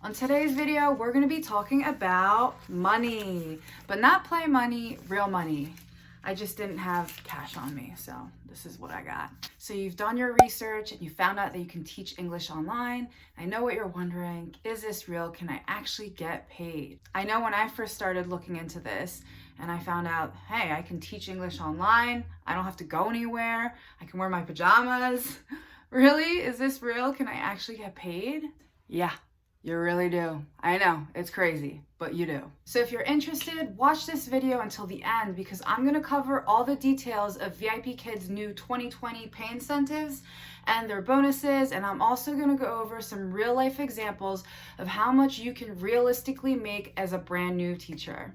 On today's video, we're going to be talking about money, but not play money, real money. I just didn't have cash on me, so this is what I got. So you've done your research and you found out that you can teach English online. I know what you're wondering, is this real? Can I actually get paid? I know when I first started looking into this and I found out, hey, I can teach English online. I don't have to go anywhere. I can wear my pajamas. Really? Is this real? Can I actually get paid? Yeah. You really do. I know, it's crazy, but you do. So if you're interested, watch this video until the end because I'm gonna cover all the details of Vipkid'S new 2020 pay incentives and their bonuses, and I'm also gonna go over some real life examples of how much you can realistically make as a brand new teacher.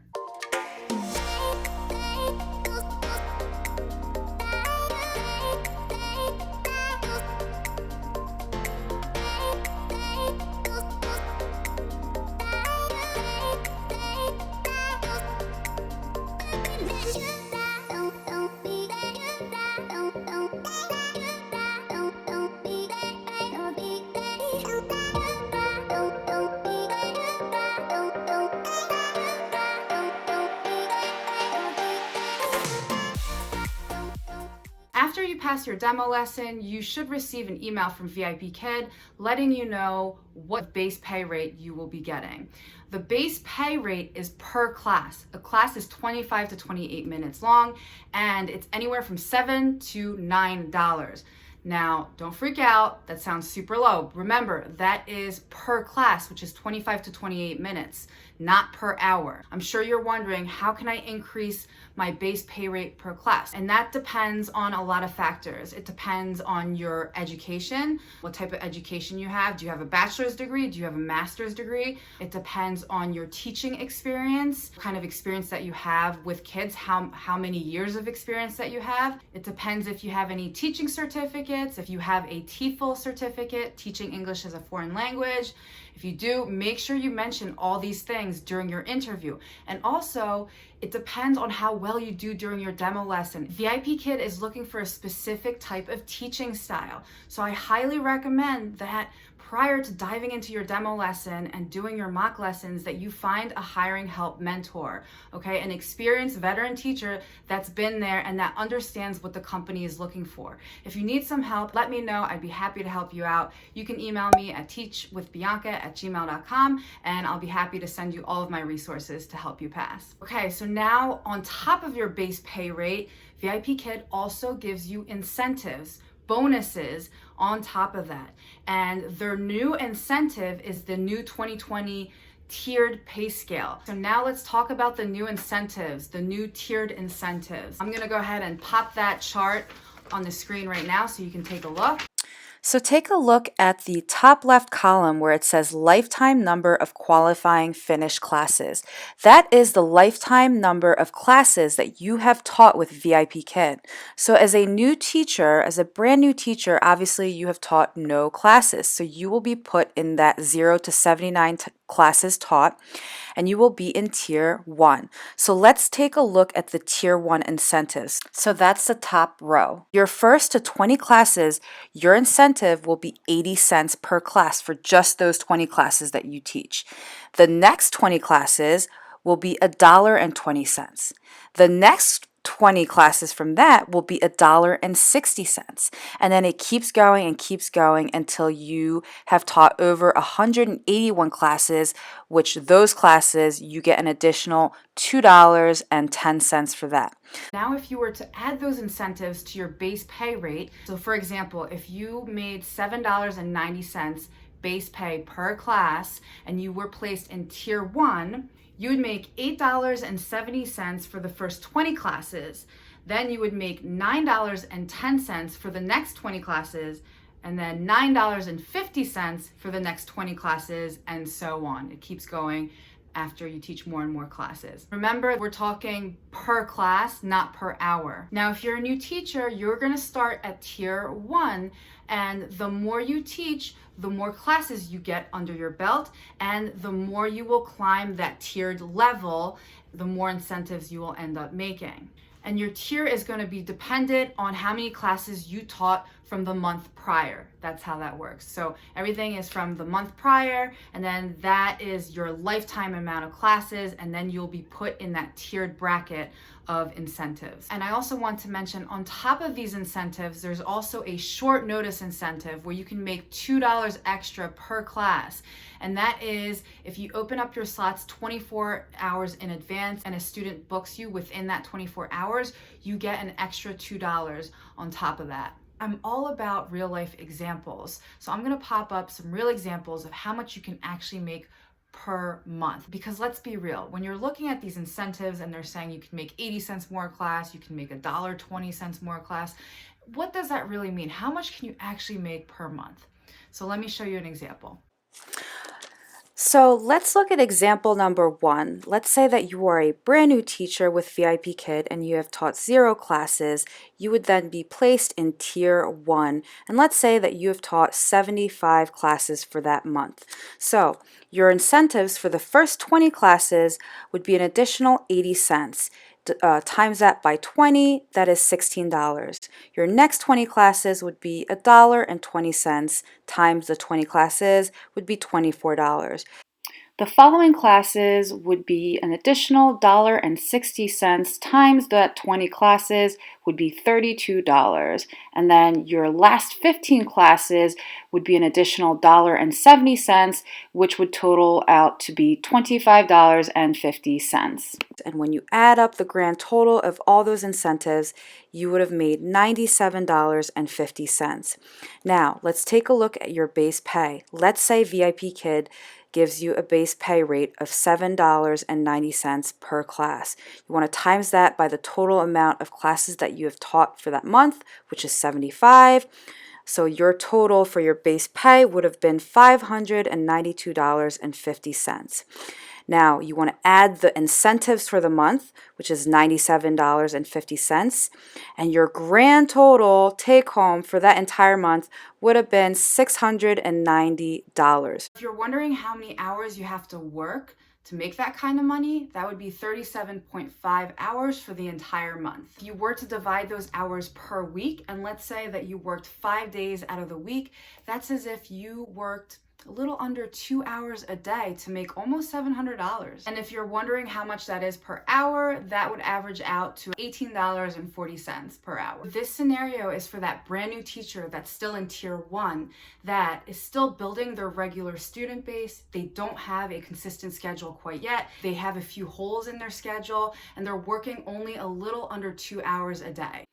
After you pass your demo lesson, you should receive an email from Vipkid letting you know what base pay rate you will be getting. The base pay rate is per class. A class is 25 to 28 minutes long, and it's anywhere from $7 to $9. Now, don't freak out, that sounds super low. Remember, that is per class, which is 25 to 28 minutes, not per hour. I'm sure you're wondering, how can I increase my base pay rate per class? And that depends on a lot of factors. It depends on your education, what type of education you have. Do you have a bachelor's degree? Do you have a master's degree? It depends on your teaching experience, kind of experience that you have with kids, how many years of experience that you have. It depends if you have any teaching certificates, if you have a TEFL certificate, teaching English as a foreign language. If you do, make sure you mention all these things during your interview. And also, it depends on how well you do during your demo lesson. Vipkid is looking for a specific type of teaching style. So I highly recommend that prior to diving into your demo lesson and doing your mock lessons, that you find a hiring help mentor, okay? An experienced veteran teacher that's been there and that understands what the company is looking for. If you need some help, let me know. I'd be happy to help you out. You can email me at teachwithbianca@gmail.com and I'll be happy to send you all of my resources to help you pass. Okay, so now on top of your base pay rate, Vipkid also gives you incentives, bonuses on top of that. And their new incentive is the new 2020 tiered pay scale. So now let's talk about the new incentives, the new tiered incentives. I'm gonna go ahead and pop that chart on the screen right now so you can take a look. So take a look at the top left column where it says lifetime number of qualifying finished classes. That is the lifetime number of classes that you have taught with Vipkid. So as a new teacher, as a brand new teacher, obviously you have taught no classes. So you will be put in that 0 to 79 classes taught, and you will be in tier 1. So let's take a look at the tier 1 incentives. So that's the top row. Your first to 20 classes, your incentive will be 80 cents per class for just those 20 classes that you teach. The next 20 classes will be $1.20. The next 20 classes from that will be $1.60. And then it keeps going until you have taught over 181 classes, which those classes you get an additional $2.10 for that. Now, if you were to add those incentives to your base pay rate, so for example, if you made $7.90 base pay per class and you were placed in tier 1, you would make $8.70 for the first 20 classes. Then you would make $9.10 for the next 20 classes, and then $9.50 for the next 20 classes, and so on. It keeps going after you teach more and more classes. Remember, we're talking per class, not per hour. Now, if you're a new teacher, you're gonna start at tier 1, and the more you teach, the more classes you get under your belt, and the more you will climb that tiered level, the more incentives you will end up making. And your tier is going to be dependent on how many classes you taught from the month prior. That's how that works. So everything is from the month prior, and then that is your lifetime amount of classes, and then you'll be put in that tiered bracket of incentives. And I also want to mention, on top of these incentives, there's also a short notice incentive where you can make $2 extra per class. And that is if you open up your slots 24 hours in advance and a student books you within that 24 hours, you get an extra $2 on top of that. I'm all about real life examples. So I'm gonna pop up some real examples of how much you can actually make per month. Because let's be real, when you're looking at these incentives and they're saying you can make 80 cents more a class, you can make $1.20 more a class, what does that really mean? How much can you actually make per month? So let me show you an example. So let's look at example number 1. Let's say that you are a brand new teacher with VIP Kid and you have taught 0 classes. You would then be placed in tier 1. And let's say that you have taught 75 classes for that month. So your incentives for the first 20 classes would be an additional 80 cents. Times that by 20, that is $16. Your next 20 classes would be $1.20 times the 20 classes would be $24. The following classes would be an additional $1.60 times that 20 classes would be $32. And then your last 15 classes would be an additional $1.70, which would total out to be $25.50. And when you add up the grand total of all those incentives, you would have made $97.50. Now, let's take a look at your base pay. Let's say VIP Kid gives you a base pay rate of $7.90 per class. You want to times that by the total amount of classes that you have taught for that month, which is 75. So your total for your base pay would have been $592.50. Now, you want to add the incentives for the month, which is $97.50, and your grand total take home for that entire month would have been $690. If you're wondering how many hours you have to work to make that kind of money, that would be 37.5 hours for the entire month. If you were to divide those hours per week, and let's say that you worked 5 days out of the week, that's as if you worked a little under 2 hours a day to make almost $700. And if you're wondering how much that is per hour, that would average out to $18.40 per hour. This scenario is for that brand new teacher that's still in tier 1, that is still building their regular student base. They don't have a consistent schedule quite yet. They have a few holes in their schedule, and they're working only a little under 2 hours a day.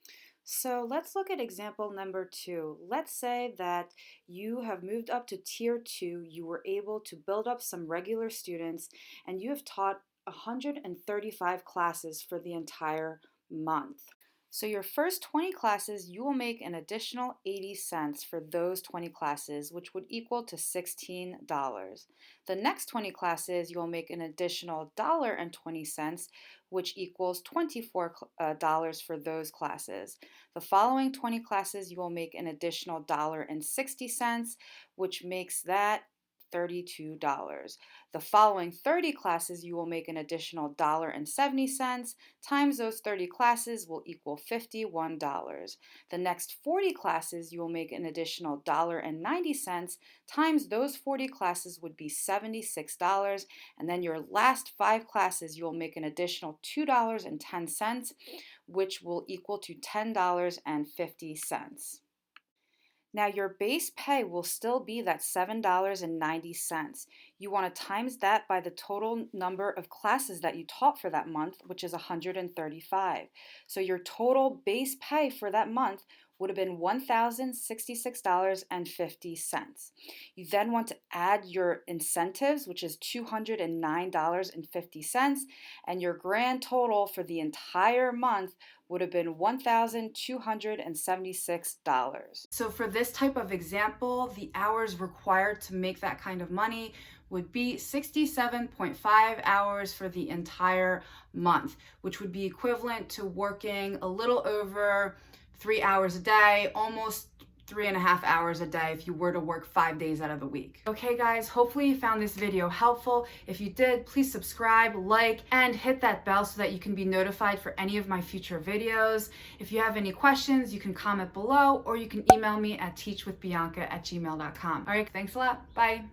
So let's look at example number 2. Let's say that you have moved up to tier 2, you were able to build up some regular students, and you have taught 135 classes for the entire month. So your first 20 classes, you will make an additional 80 cents for those 20 classes, which would equal to $16. The next 20 classes, you will make an additional $1.20, which equals $24 for those classes. The following 20 classes, you will make an additional $1.60, which makes that $32. The following 30 classes, you will make an additional $1.70 times those 30 classes will equal $51. The next 40 classes, you will make an additional $1.90 times those 40 classes would be $76. And then your last 5 classes, you will make an additional $2.10, which will equal to $10.50. Now your base pay will still be that $7.90. You want to times that by the total number of classes that you taught for that month, which is 135. So your total base pay for that month would have been $1,066.50. You then want to add your incentives, which is $209.50, and your grand total for the entire month would have been $1,276. So for this type of example, the hours required to make that kind of money would be 67.5 hours for the entire month, which would be equivalent to working a little over 3 hours a day, almost 3.5 hours a day if you were to work 5 days out of the week. Okay guys, hopefully you found this video helpful. If you did, please subscribe, like, and hit that bell so that you can be notified for any of my future videos. If you have any questions, you can comment below or you can email me at teachwithbianca@gmail.com. All right, thanks a lot. Bye.